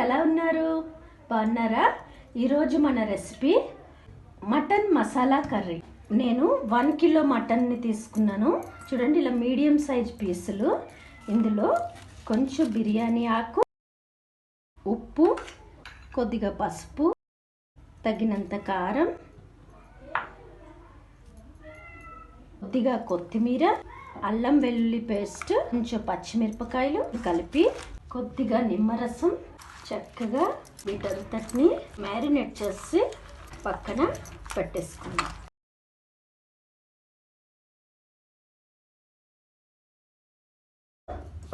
ఎలా ఉన్నారు? బాగున్నారా? ఈరోజు మన రెసిపీ మటన్ మసాలా కర్రీ. నేను 1 కిలో మటన్ని తీసుకున్నాను. చూడండి, ఇలా మీడియం సైజ్ పీసులు. ఇందులో కొంచెం బిర్యానీ ఆకు, ఉప్పు, కొద్దిగా పసుపు, తగినంత కారం, కొద్దిగా కొత్తిమీర, అల్లం వెల్లుల్లి పేస్ట్, కొంచెం పచ్చిమిరపకాయలు కలిపి కొద్దిగా నిమ్మరసం, చక్కగా వీటంతటిని మ్యారినేట్ చేసి పక్కన పెట్టేసుకుందాం.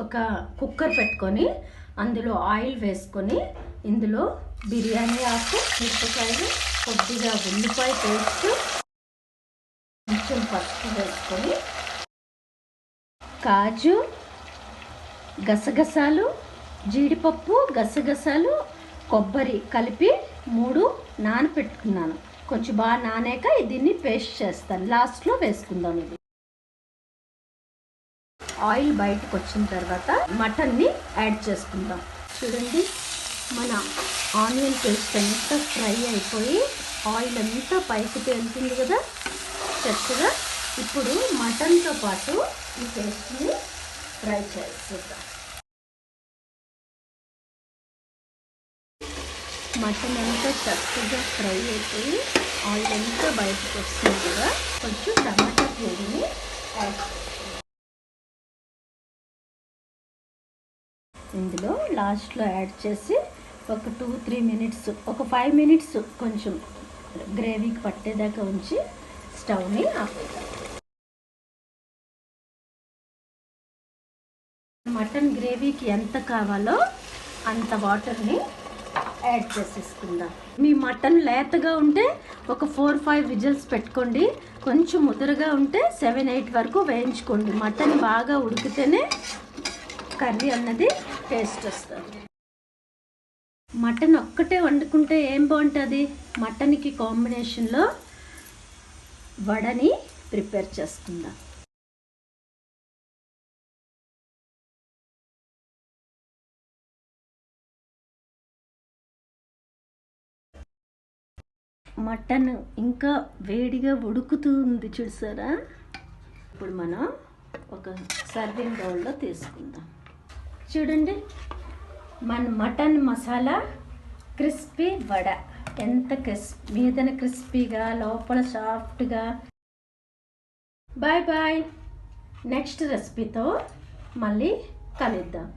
ఒక కుక్కర్ పెట్టుకొని అందులో ఆయిల్ వేసుకొని ఇందులో బిర్యానీ ఆకు, మిరపకాయలు, కొద్దిగా ఉల్లిపాయ పేస్ట్, కొంచెం పసుపు వేసుకొని కాజు, గసగసాలు, జీడిపప్పు, గసగసాలు, కొబ్బరి కలిపి 3 నానపెట్టుకున్నాను. కొంచెం బాగా నానాక దీన్ని పేస్ట్ చేస్తాను. లాస్ట్లో వేసుకుందాం. ఇది ఆయిల్ బయటకు వచ్చిన తర్వాత మటన్ని యాడ్ చేసుకుందాం. చూడండి, మన ఆనియన్ పేస్ట్ అంతా ఫ్రై అయిపోయి ఆయిల్ అంతా పైకి తేలుతుంది కదా చక్కగా. ఇప్పుడు మటన్తో పాటు ఈ పేస్ట్ని ఫ్రై చేసేద్దాం. మటన్ అంతా చక్కగా ఫ్రై అయిపోయి ఆయిల్ అంతా బయటకు వస్తుంది కదా. కొంచెం టమాటా ప్యూరీని యాడ్ చేస్తాం. ఇందులో లాస్ట్లో యాడ్ చేసి ఒక 2-3 మినిట్స్, ఒక 5 మినిట్స్ కొంచెం గ్రేవీకి పట్టేదాకా ఉంచి స్టవ్ని ఆపేద్దాం. మటన్ గ్రేవీకి ఎంత కావాలో అంత వాటర్ని యాడ్ చేసేసుకుందాం. మీ మటన్ లేతగా ఉంటే ఒక 4-5 విజిల్స్ పెట్టుకోండి. కొంచెం ముదురుగా ఉంటే 7-8 వరకు వేయించుకోండి. మటన్ బాగా ఉడికితేనే కర్రీ అన్నది టేస్ట్ వస్తుంది. మటన్ ఒక్కటే వండుకుంటే ఏం బాగుంటుంది? మటన్కి కాంబినేషన్లో వడని ప్రిపేర్ చేసుకుందాం. మటన్ ఇంకా వేడిగా ఉడుకుతుంది చూసారా. ఇప్పుడు మనం ఒక సర్వింగ్ బౌల్లో తీసుకుందాం. చూడండి, మన మటన్ మసాలా క్రిస్పీ వడ ఎంత మీదన క్రిస్పీగా, లోపల సాఫ్ట్గా. Bye bye. నెక్స్ట్ రెసిపీతో మళ్ళీ కలుద్దాం.